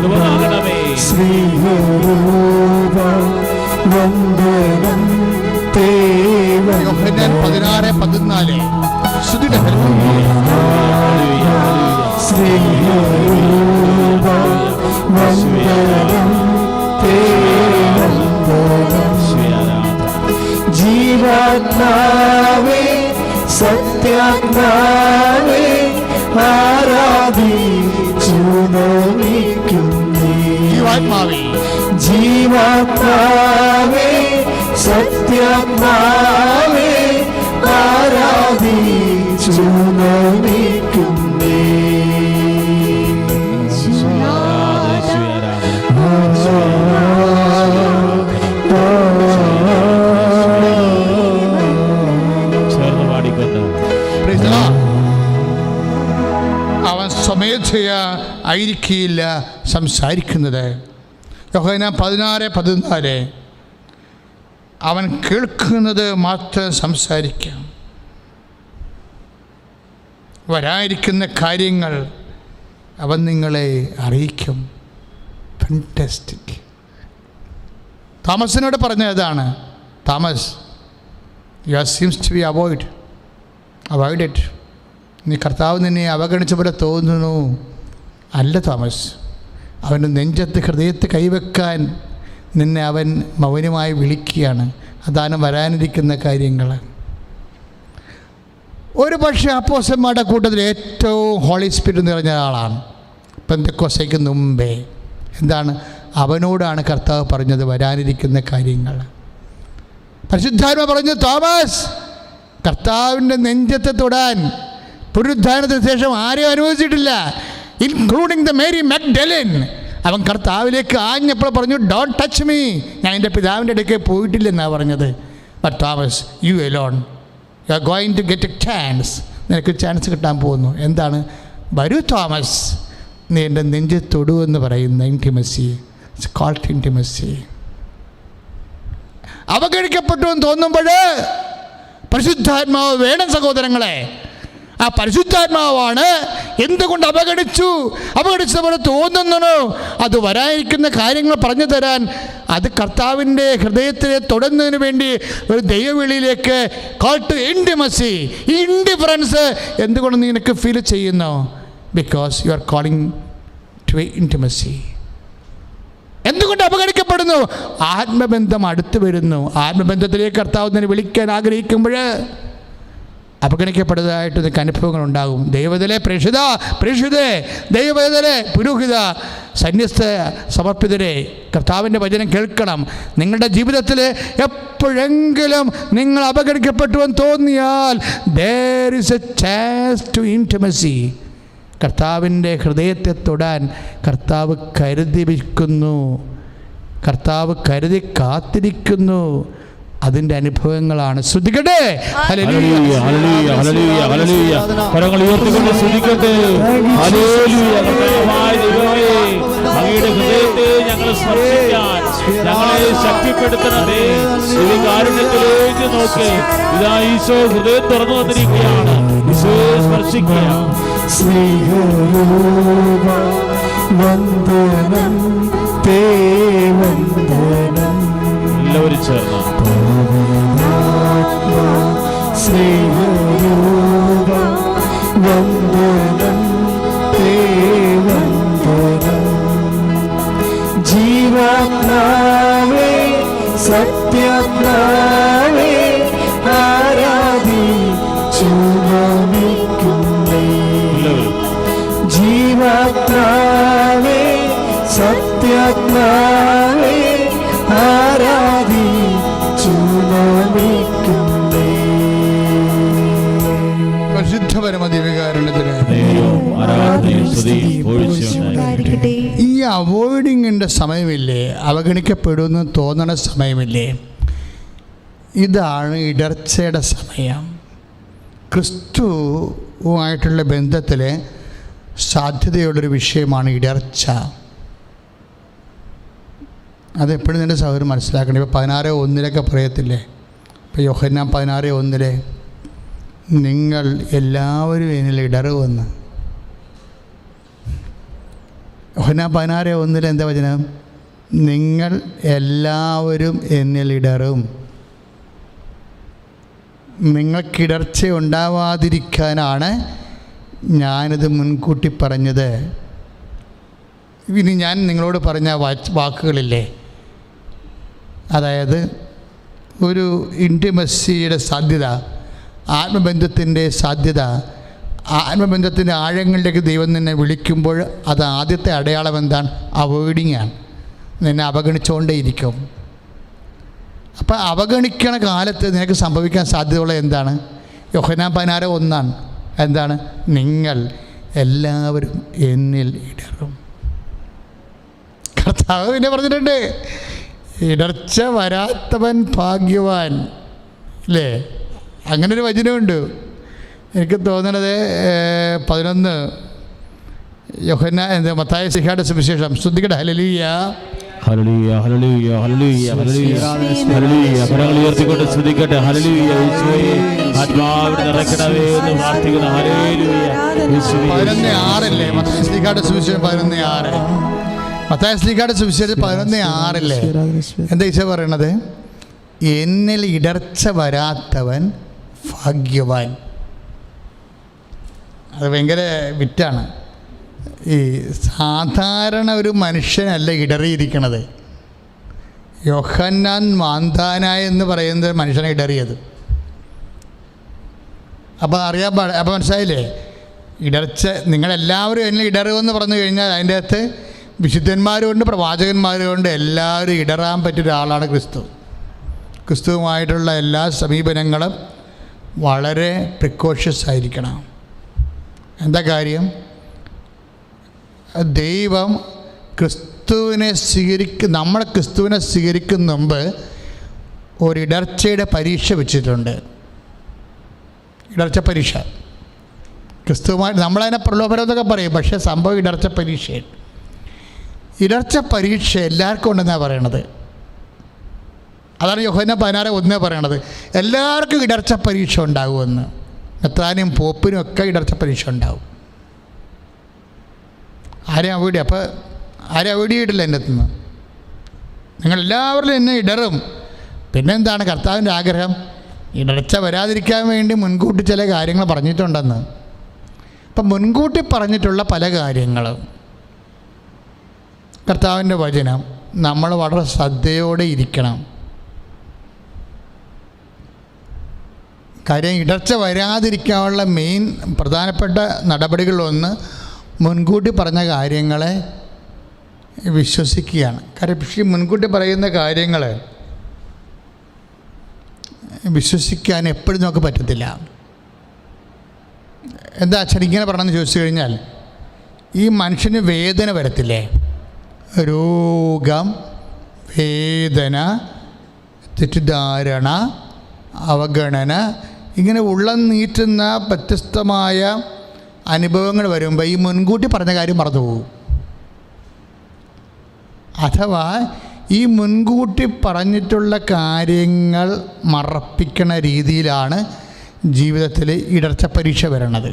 കൃപ നൽകണമേ. വന്ദനം യോഹന്നാൻ 16:14 സ്തുതിയുടെ ജീവാത്മാവേ സത്യാത്മാവേ ആരാധിച്ചു നമിക്കുന്നേ. ജീവാത്മാവേ ജീവാത്മാവേ സത്യാത്മാവേ ആരാധിച്ചു നമിക്കുന്നേ. അവൻ സ്വമേധയാ ആയിരിക്കില്ല സംസാരിക്കുന്നത്. യോഹന്നാൻ 16:14 അവൻ കേൾക്കുന്നത് മാത്രം സംസാരിക്കാം. വരാനിരിക്കുന്ന കാര്യങ്ങൾ അവൻ നിങ്ങളെ അറിയിക്കും. ഫാന്റാസ്റ്റിക്. തോമസിനോട് പറഞ്ഞതാണ്, Thomas you seems to be avoided. നീ കർത്താവ് നിന്നെ അവഗണിച്ച പോലെ തോന്നുന്നു. അല്ല തോമസ്, അവൻ്റെ നെഞ്ചത്ത് ഹൃദയത്തെ കൈവെക്കാൻ നിന്നെ അവൻ മൗനമായി വിളിക്കുകയാണ്. അതാണ് വരാനിരിക്കുന്ന കാര്യങ്ങൾ. ഒരു പക്ഷേ അപ്പോസ്തലന്മാരുടെ കൂട്ടത്തിൽ ഏറ്റവും ഹോളി സ്പിരിറ്റ് നിറഞ്ഞ ആളാണ് പെന്തക്കോസ്തേക്ക് മുമ്പേ. എന്താണ് അവനോടാണ് കർത്താവ് പറഞ്ഞത് വരാനിരിക്കുന്ന കാര്യങ്ങൾ. പരിശുദ്ധാത്മാവ് പറഞ്ഞു, തോമസ് കർത്താവിൻ്റെ നെഞ്ചത്തെ തൊടാൻ പുനരുദ്ധാനത്തിന് ശേഷം ആരെയും അനുവദിച്ചിട്ടില്ല, ഇൻക്ലൂഡിങ് ദ മേരി മഗ്ദലൻ. അവൻ കർത്താവിലേക്ക് ആഞ്ഞപ്പോൾ പറഞ്ഞു, ഡോണ്ട് ടച്ച് മീ, ഞാൻ എൻ്റെ പിതാവിൻ്റെ അടുക്കൽ പോയിട്ടില്ലെന്നാണ് പറഞ്ഞത്. But Thomas you alone, you are going to get a chance. നിനക്ക് ചാൻസ് കിട്ടാൻ പോകുന്നു. എന്താണ്? വരൂ തോമസ്, നീ എൻ്റെ നെഞ്ച് തൊടു എന്ന് പറയുന്ന ഇൻറ്റിമസി. It's called intimacy. അവഗണിക്കപ്പെട്ടു എന്ന് തോന്നുമ്പോൾ പരിശുദ്ധാത്മാവ് വേണം സഹോദരങ്ങളെ. ആ പരിശുദ്ധാത്മാവാണ് എന്തുകൊണ്ട് അവഗണിച്ച പോലെ തോന്നുന്നു. അത് വരാനിരിക്കുന്ന കാര്യങ്ങൾ പറഞ്ഞു തരാൻ, അത് കർത്താവിൻ്റെ ഹൃദയത്തിലെ തൊടുന്നതിന് വേണ്ടി ഒരു ദൈവവിളിയിലേക്ക് കോൾ ടു ഇൻറ്റിമസി. ഈ ഇൻഡിഫറൻസ് എന്തുകൊണ്ട് നീ നിനക്ക് ഫീൽ ചെയ്യുന്നു? Because you are calling to intimacy. എന്തുകൊണ്ട് അവഗണിക്കപ്പെടുന്നു? ആത്മബന്ധം അടുത്ത് വരുന്നു. ആത്മബന്ധത്തിലേക്ക് കർത്താവ് തന്നെ വിളിക്കാൻ ആഗ്രഹിക്കുമ്പോൾ അവഗണിക്കപ്പെടുന്നതായിട്ട് നിനക്ക് അനുഭവങ്ങളുണ്ടാകും. ദൈവത്തിലെ പ്രേക്ഷിതേ, ദൈവത്തിലെ പുരോഹിത, സന്യസ്ത, സമർപ്പിതരെ, കർത്താവിൻ്റെ വചനം കേൾക്കണം. നിങ്ങളുടെ ജീവിതത്തിൽ എപ്പോഴെങ്കിലും നിങ്ങൾ അവഗണിക്കപ്പെട്ടുവെന്ന് തോന്നിയാൽ there is a chance to intimacy. കർത്താവിൻ്റെ ഹൃദയത്തെ തൊടാൻ കർത്താവ് കരുതി വയ്ക്കുന്നു, കർത്താവ് കരുതി കാത്തിരിക്കുന്നു. അതിൻ്റെ അനുഭവങ്ങളാണ്. ശ്രദ്ധിക്കട്ടെ. ഹല്ലേലൂയ, ഹല്ലേലൂയ, ഹല്ലേലൂയ, ഹല്ലേലൂയ. കരങ്ങൾ ഉയർത്തിക്കൊണ്ട് സ്തുതിക്കട്ടെ. ഹല്ലേലൂയ. കർത്താവായ ദൈവമേ, അങ്ങയുടെ ഹൃദയത്തെ ഞങ്ങൾ സ്പർശിക്കാൻ ഞങ്ങളെ ശക്തിപ്പെടുത്തണമേ. ഈ കാരുണ്യത്തിലേക്ക് നോക്കി ഇതാ ഈശോ ഹൃദയം തുറന്നു വന്നിരിക്കുകയാണ്. ഈശോയെ സ്പർശിക്കുക. എല്ലാവരും ചേർന്ന് ജീവാത്മാവേ സത്യാത്മാവേ ആരാധിച്ചു നമിക്കുന്നേ. ജീവാത്മാവേ സത്യാത്മാവേ ആരാധിച്ചു നമിക്കുന്നേ. ഈ അവോയ്ഡിങ്ങിൻ്റെ സമയമില്ലേ, അവഗണിക്കപ്പെടുമെന്ന് തോന്നണ സമയമില്ലേ, ഇതാണ് ഇടർച്ചയുടെ സമയം. ക്രിസ്തുവുമായിട്ടുള്ള ബന്ധത്തിൽ സാധ്യതയുള്ളൊരു വിഷയമാണ് ഇടർച്ച. അതെപ്പോഴും നിൻ്റെ സഹോദരൻ മനസ്സിലാക്കണം. ഇപ്പോൾ 16:1 പറയത്തില്ലേ, ഇപ്പോൾ യോഹന്നാൻ 16:1 നിങ്ങൾ എല്ലാവരും എന്നിൽ ഇടറുവെന്ന്. യോഹന്നാൻ 16:1 എന്താ വചനം? നിങ്ങൾ എല്ലാവരും എന്നിൽ ഇടറും. നിങ്ങൾക്കിടർച്ച ഉണ്ടാവാതിരിക്കാനാണ് ഞാനിത് മുൻകൂട്ടി പറഞ്ഞത്. ഇനി ഞാൻ നിങ്ങളോട് പറഞ്ഞ വാക്കുകളില്ലേ, അതായത് ഒരു ഇൻറ്റിമസിയുടെ സാധ്യത, ആത്മബന്ധത്തിൻ്റെ സാധ്യത, ആത്മബന്ധത്തിൻ്റെ ആഴങ്ങളിലേക്ക് ദൈവം നിന്നെ വിളിക്കുമ്പോൾ അത് ആദ്യത്തെ അടയാളം എന്താണ്? അവോയ്ഡിങ് ആണ്. നിന്നെ അവഗണിച്ചുകൊണ്ടേയിരിക്കും. അപ്പം അവഗണിക്കണ കാലത്ത് നിനക്ക് സംഭവിക്കാൻ സാധ്യതയുള്ള എന്താണ്? യോഹന്നാൻ 16:1 എന്താണ്? നിങ്ങൾ എല്ലാവരും എന്നിൽ ഇടറും. കർത്താവ് പിന്നെ പറഞ്ഞിട്ടുണ്ട്, ഇടർച്ച വരാത്തവൻ ഭാഗ്യവാൻ, അല്ലേ? അങ്ങനൊരു വചനമുണ്ട്. എനിക്ക് തോന്നുന്നത് 11 മത്തായി ശ്ലീഹായുടെ സുവിശേഷം. ശ്രദ്ധിക്കട്ടെ. ഹല്ലേലൂയ, ഹല്ലേലൂയ, ഹല്ലേലൂയ, ഹല്ലേലൂയ, ഹല്ലേലൂയ, ഹല്ലേലൂയ. കരങ്ങൾ ഉയർത്തിക്കൊണ്ട് സ്തുതിക്കട്ടെ. ഹല്ലേലൂയ. യേശുവേ, ആത്മാവിനെ നിറയ്ക്കണമേ എന്ന് പ്രാർത്ഥിക്കുന്നു. ഹല്ലേലൂയ. 11:6 മത്തായി ശ്ലീഹായുടെ സുവിശേഷം 11:6. മത്തായി ശ്ലീഹായുടെ സുവിശേഷം 11:6 എന്താ ഈശോ പറയണത്? എന്നിൽ ഇടർച്ച വരാത്തവൻ ഭാഗ്യവാൻ. അത് ഭയങ്കര വിറ്റാണ്. ഈ സാധാരണ ഒരു മനുഷ്യനല്ല ഇടറിയിരിക്കണത്. യോഹന്നാൻ മാന്താനായ എന്ന് പറയുന്നത് മനുഷ്യനെ ഇടറിയത്. അപ്പോൾ അപ്പോൾ മനസ്സിലായില്ലേ? ഇടർച്ച, നിങ്ങളെല്ലാവരും എന്നെ ഇടറുമെന്ന് പറഞ്ഞു കഴിഞ്ഞാൽ അതിൻ്റെ അകത്ത് വിശുദ്ധന്മാരുമുണ്ട്, പ്രവാചകന്മാരുമുണ്ട്. എല്ലാവരും ഇടറാൻ പറ്റിയ ഒരാളാണ് ക്രിസ്തു. ക്രിസ്തുവുമായിട്ടുള്ള എല്ലാ സമീപനങ്ങളും വളരെ പ്രിക്കോഷ്യസ് ആയിരിക്കണം. എന്താ കാര്യം? ദൈവം നമ്മളെ ക്രിസ്തുവിനെ സ്വീകരിക്കുന്ന മുമ്പ് ഒരിടർച്ചയുടെ പരീക്ഷ വെച്ചിട്ടുണ്ട്. ഇടർച്ച പരീക്ഷ. ക്രിസ്തുവുമായി നമ്മളതിനെ പ്രലോഭനം എന്നൊക്കെ പറയും, പക്ഷേ സംഭവം ഇടർച്ച പരീക്ഷയാണ്. ഇടർച്ച പരീക്ഷ എല്ലാവർക്കും ഉണ്ടെന്നാണ് പറയണത്. അതാണ് യോഹന്നാൻ 16:1 പറയണത്. എല്ലാവർക്കും ഇടർച്ച പരീക്ഷ ഉണ്ടാകുമെന്ന്. മെത്രാനും പോപ്പിനും ഒക്കെ ഇടർച്ച പരീക്ഷ ഉണ്ടാവും. ആരെയും അവോയ്ഡ് അപ്പോൾ ആരും അവോയ്ഡ് ചെയ്തിട്ടില്ല എൻ്റെ അടുത്തുനിന്ന്. നിങ്ങളെല്ലാവരിലും എന്നെ ഇടറും. പിന്നെന്താണ് കർത്താവിൻ്റെ ആഗ്രഹം? ഇടർച്ച വരാതിരിക്കാൻ വേണ്ടി മുൻകൂട്ടി ചില കാര്യങ്ങൾ പറഞ്ഞിട്ടുണ്ടെന്ന്. അപ്പം മുൻകൂട്ടി പറഞ്ഞിട്ടുള്ള പല കാര്യങ്ങളും കർത്താവിൻ്റെ വചനം നമ്മൾ വളരെ ശ്രദ്ധയോടെ ഇരിക്കണം. കാര്യം ഇടർച്ച വരാതിരിക്കാനുള്ള മെയിൻ പ്രധാനപ്പെട്ട നടപടികളൊന്ന് മുൻകൂട്ടി പറഞ്ഞ കാര്യങ്ങളെ വിശ്വസിക്കുകയാണ്. കാര്യം മുൻകൂട്ടി പറയുന്ന കാര്യങ്ങൾ വിശ്വസിക്കാൻ എപ്പോഴും നമുക്ക് പറ്റത്തില്ല. എന്താ അച്ഛൻ ഇങ്ങനെ പറയണമെന്ന് ചോദിച്ചു കഴിഞ്ഞാൽ, ഈ മനുഷ്യന് വേദന വരത്തില്ലേ? രോഗം, വേദന, തെറ്റിദ്ധാരണ, അവഗണന, ഇങ്ങനെ ഉള്ളം നീറ്റുന്ന വ്യത്യസ്തമായ അനുഭവങ്ങൾ വരുമ്പോൾ ഈ മുൻകൂട്ടി പറഞ്ഞ കാര്യം മറന്നുപോകും. അഥവാ ഈ മുൻകൂട്ടി പറഞ്ഞിട്ടുള്ള കാര്യങ്ങൾ മറപ്പിക്കണ രീതിയിലാണ് ജീവിതത്തിൽ ഇടർച്ച പരീക്ഷ വരണത്.